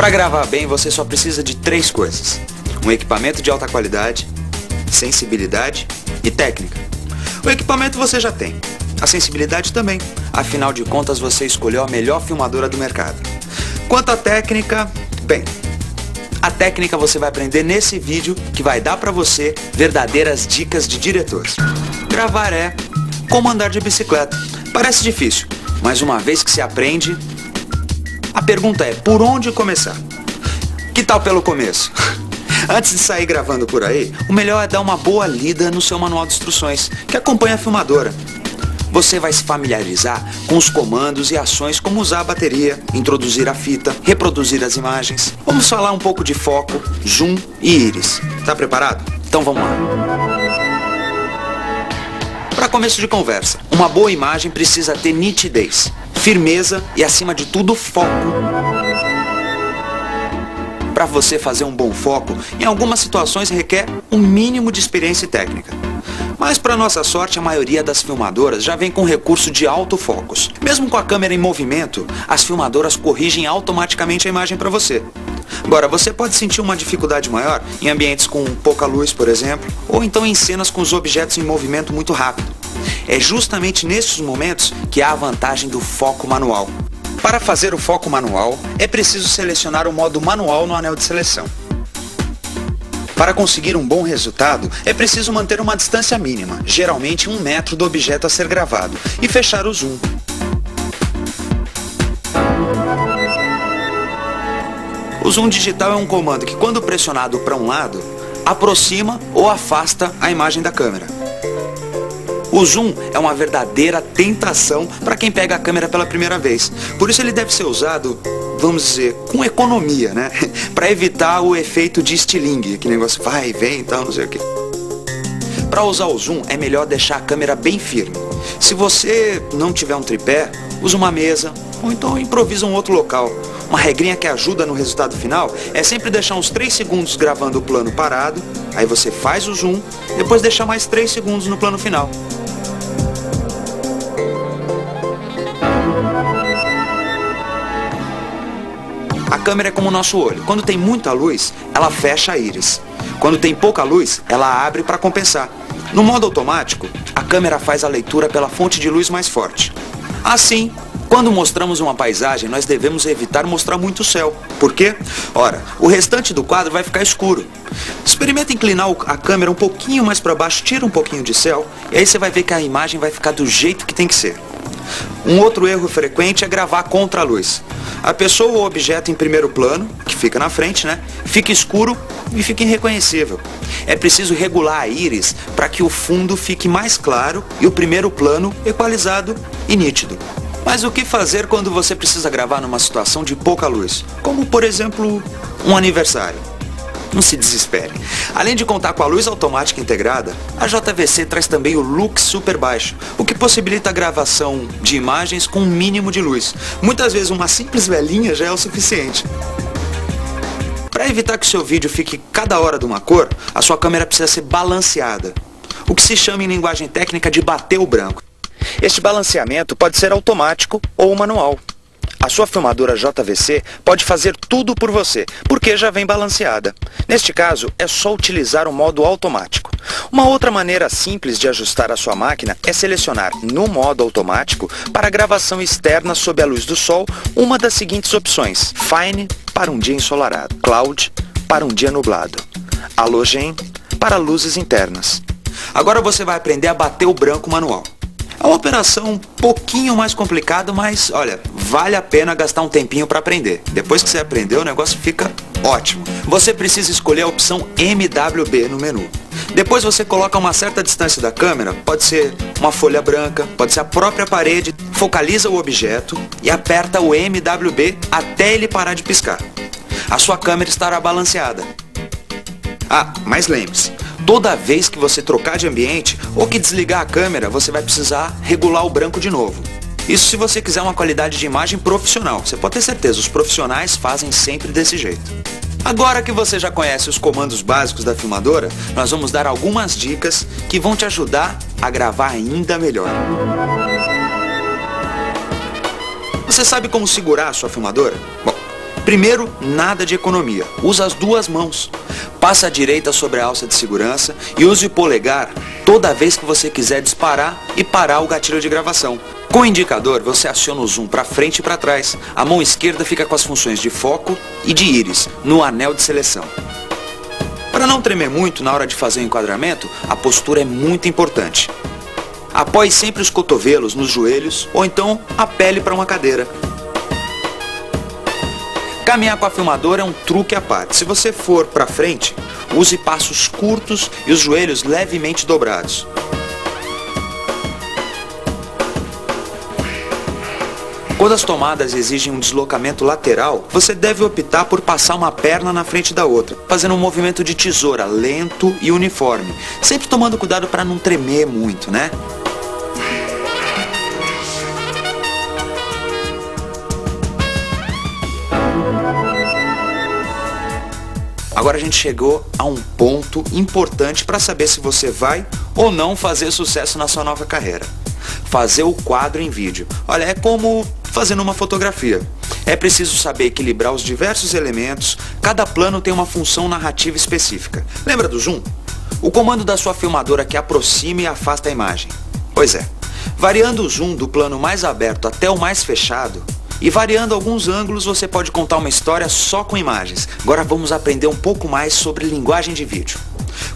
Para gravar bem, você só precisa de 3 coisas: um equipamento de alta qualidade, sensibilidade e técnica. O equipamento você já tem, a sensibilidade também. Afinal de contas, você escolheu a melhor filmadora do mercado. Quanto à técnica, bem, a técnica você vai aprender nesse vídeo que vai dar para você verdadeiras dicas de diretor. Gravar é como andar de bicicleta. Parece difícil, mas uma vez que se aprende, a pergunta é, por onde começar? Que tal pelo começo? Antes de sair gravando por aí, o melhor é dar uma boa lida no seu manual de instruções, que acompanha a filmadora. Você vai se familiarizar com os comandos e ações como usar a bateria, introduzir a fita, reproduzir as imagens. Vamos falar um pouco de foco, zoom e íris. Tá preparado? Então vamos lá. Para começo de conversa, uma boa imagem precisa ter nitidez, firmeza e, acima de tudo, foco. Para você fazer um bom foco, em algumas situações requer um mínimo de experiência e técnica. Mas, para nossa sorte, a maioria das filmadoras já vem com recurso de autofocos. Mesmo com a câmera em movimento, as filmadoras corrigem automaticamente a imagem para você. Agora, você pode sentir uma dificuldade maior em ambientes com pouca luz, por exemplo, ou então em cenas com os objetos em movimento muito rápido. É justamente nesses momentos que há a vantagem do foco manual. Para fazer o foco manual, é preciso selecionar o modo manual no anel de seleção. Para conseguir um bom resultado, é preciso manter uma distância mínima, geralmente 1 metro do objeto a ser gravado, e fechar o zoom. O zoom digital é um comando que, quando pressionado para um lado, aproxima ou afasta a imagem da câmera. O zoom é uma verdadeira tentação para quem pega a câmera pela primeira vez. Por isso ele deve ser usado, vamos dizer, com economia, né? Para evitar o efeito de estilingue, que negócio vai e vem e tal, não sei o que. Para usar o zoom é melhor deixar a câmera bem firme. Se você não tiver um tripé, usa uma mesa ou então improvisa um outro local. Uma regrinha que ajuda no resultado final é sempre deixar uns 3 segundos gravando o plano parado, aí você faz o zoom, depois deixar mais 3 segundos no plano final. A câmera é como o nosso olho. Quando tem muita luz, ela fecha a íris. Quando tem pouca luz, ela abre para compensar. No modo automático, a câmera faz a leitura pela fonte de luz mais forte. Assim, quando mostramos uma paisagem, nós devemos evitar mostrar muito céu. Por quê? Ora, o restante do quadro vai ficar escuro. Experimenta inclinar a câmera um pouquinho mais para baixo, tira um pouquinho de céu, e aí você vai ver que a imagem vai ficar do jeito que tem que ser. Um outro erro frequente é gravar contra a luz. A pessoa ou o objeto em primeiro plano, que fica na frente, né, fica escuro e fica irreconhecível. É preciso regular a íris para que o fundo fique mais claro e o primeiro plano equalizado e nítido. Mas o que fazer quando você precisa gravar numa situação de pouca luz? Como, por exemplo, um aniversário. Não se desespere. Além de contar com a luz automática integrada, a JVC traz também o Lux super baixo, o que possibilita a gravação de imagens com um mínimo de luz. Muitas vezes uma simples velinha já é o suficiente. Para evitar que o seu vídeo fique cada hora de uma cor, a sua câmera precisa ser balanceada, o que se chama em linguagem técnica de bater o branco. Este balanceamento pode ser automático ou manual. A sua filmadora JVC pode fazer tudo por você, porque já vem balanceada. Neste caso, é só utilizar o modo automático. Uma outra maneira simples de ajustar a sua máquina é selecionar no modo automático, para gravação externa sob a luz do sol, uma das seguintes opções: Fine para um dia ensolarado, Cloud para um dia nublado, Halogen para luzes internas. Agora você vai aprender a bater o branco manual. É uma operação um pouquinho mais complicada, mas, olha, vale a pena gastar um tempinho para aprender. Depois que você aprendeu, o negócio fica ótimo. Você precisa escolher a opção MWB no menu. Depois você coloca uma certa distância da câmera, pode ser uma folha branca, pode ser a própria parede, focaliza o objeto e aperta o MWB até ele parar de piscar. A sua câmera estará balanceada. Ah, mas lembre-se, toda vez que você trocar de ambiente ou que desligar a câmera, você vai precisar regular o branco de novo. Isso se você quiser uma qualidade de imagem profissional. Você pode ter certeza, os profissionais fazem sempre desse jeito. Agora que você já conhece os comandos básicos da filmadora, nós vamos dar algumas dicas que vão te ajudar a gravar ainda melhor. Você sabe como segurar a sua filmadora? Bom, Primeiro, nada de economia. Usa as duas mãos. Passa a direita sobre a alça de segurança e use o polegar toda vez que você quiser disparar e parar o gatilho de gravação. Com o indicador, você aciona o zoom para frente e para trás. A mão esquerda fica com as funções de foco e de íris, no anel de seleção. Para não tremer muito na hora de fazer o enquadramento, a postura é muito importante. Apoie sempre os cotovelos nos joelhos ou então a pele para uma cadeira. Caminhar com a filmadora é um truque à parte. Se você for para frente, use passos curtos e os joelhos levemente dobrados. Quando as tomadas exigem um deslocamento lateral, você deve optar por passar uma perna na frente da outra, fazendo um movimento de tesoura lento e uniforme, sempre tomando cuidado para não tremer muito, né? Agora a gente chegou a um ponto importante para saber se você vai ou não fazer sucesso na sua nova carreira. Fazer o quadro em vídeo. Olha, é como fazendo uma fotografia. É preciso saber equilibrar os diversos elementos, cada plano tem uma função narrativa específica. Lembra do zoom? O comando da sua filmadora que aproxima e afasta a imagem. Pois é, variando o zoom do plano mais aberto até o mais fechado, e variando alguns ângulos você pode contar uma história só com imagens. Agora vamos aprender um pouco mais sobre linguagem de vídeo.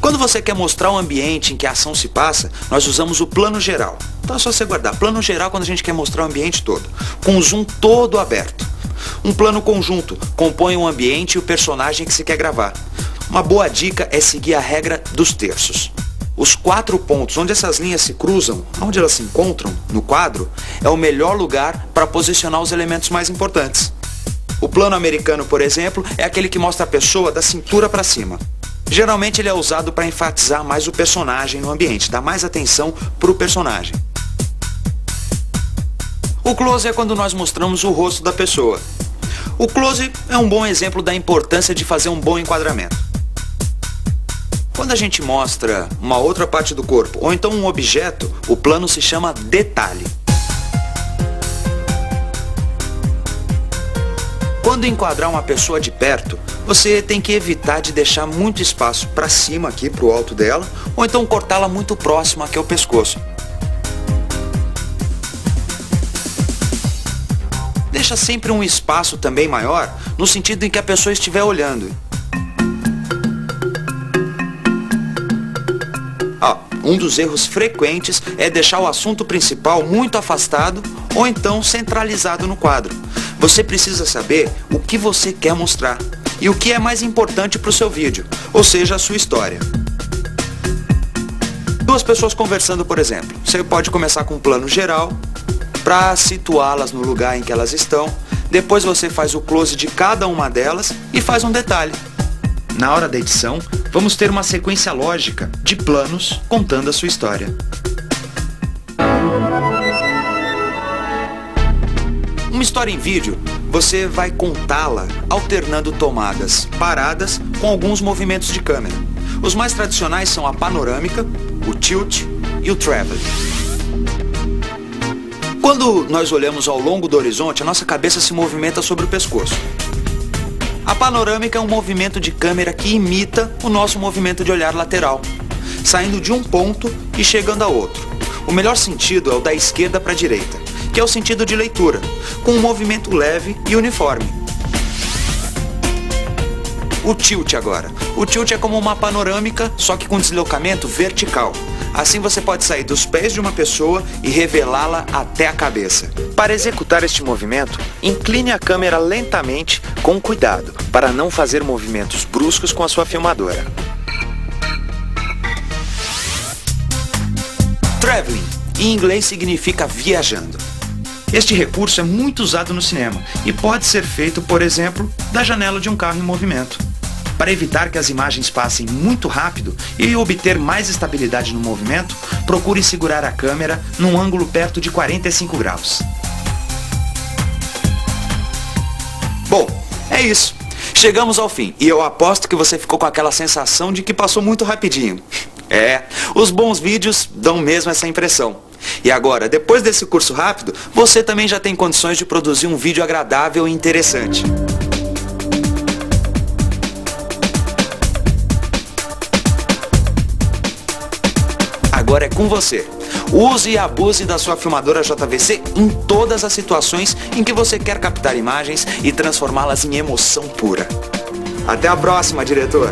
Quando você quer mostrar um ambiente em que a ação se passa, nós usamos o plano geral. Então é só você guardar. Plano geral quando a gente quer mostrar o ambiente todo, com o zoom todo aberto. Um plano conjunto compõe um ambiente e o personagem que se quer gravar. Uma boa dica é seguir a regra dos terços. Os 4 pontos onde essas linhas se cruzam, onde elas se encontram no quadro, é o melhor lugar para posicionar os elementos mais importantes. O plano americano, por exemplo, é aquele que mostra a pessoa da cintura para cima. Geralmente ele é usado para enfatizar mais o personagem no ambiente, dar mais atenção para o personagem. O close é quando nós mostramos o rosto da pessoa. O close é um bom exemplo da importância de fazer um bom enquadramento. Quando a gente mostra uma outra parte do corpo ou então um objeto, o plano se chama detalhe. Quando enquadrar uma pessoa de perto, você tem que evitar de deixar muito espaço para cima aqui, para o alto dela, ou então cortá-la muito próximo aqui ao pescoço. Deixa sempre um espaço também maior, no sentido em que a pessoa estiver olhando. Um dos erros frequentes é deixar o assunto principal muito afastado ou então centralizado no quadro. Você precisa saber o que você quer mostrar e o que é mais importante para o seu vídeo, ou seja, a sua história. Duas pessoas conversando, por exemplo. Você pode começar com um plano geral para situá-las no lugar em que elas estão. Depois você faz o close de cada uma delas e faz um detalhe. Na hora da edição, vamos ter uma sequência lógica de planos contando a sua história. Uma história em vídeo, você vai contá-la alternando tomadas paradas com alguns movimentos de câmera. Os mais tradicionais são a panorâmica, o tilt e o traveling. Quando nós olhamos ao longo do horizonte, a nossa cabeça se movimenta sobre o pescoço. A panorâmica é um movimento de câmera que imita o nosso movimento de olhar lateral, saindo de um ponto e chegando a outro. O melhor sentido é o da esquerda para a direita, que é o sentido de leitura, com um movimento leve e uniforme. O tilt agora. O tilt é como uma panorâmica, só que com deslocamento vertical. Assim você pode sair dos pés de uma pessoa e revelá-la até a cabeça. Para executar este movimento, incline a câmera lentamente com cuidado, para não fazer movimentos bruscos com a sua filmadora. Traveling, em inglês significa viajando. Este recurso é muito usado no cinema e pode ser feito, por exemplo, da janela de um carro em movimento. Para evitar que as imagens passem muito rápido e obter mais estabilidade no movimento, procure segurar a câmera num ângulo perto de 45 graus. Bom, é isso. Chegamos ao fim e eu aposto que você ficou com aquela sensação de que passou muito rapidinho. Os bons vídeos dão mesmo essa impressão. E agora, depois desse curso rápido, você também já tem condições de produzir um vídeo agradável e interessante. agora é com você. Use e abuse da sua filmadora JVC em todas as situações em que você quer captar imagens e transformá-las em emoção pura. Até a próxima, diretor!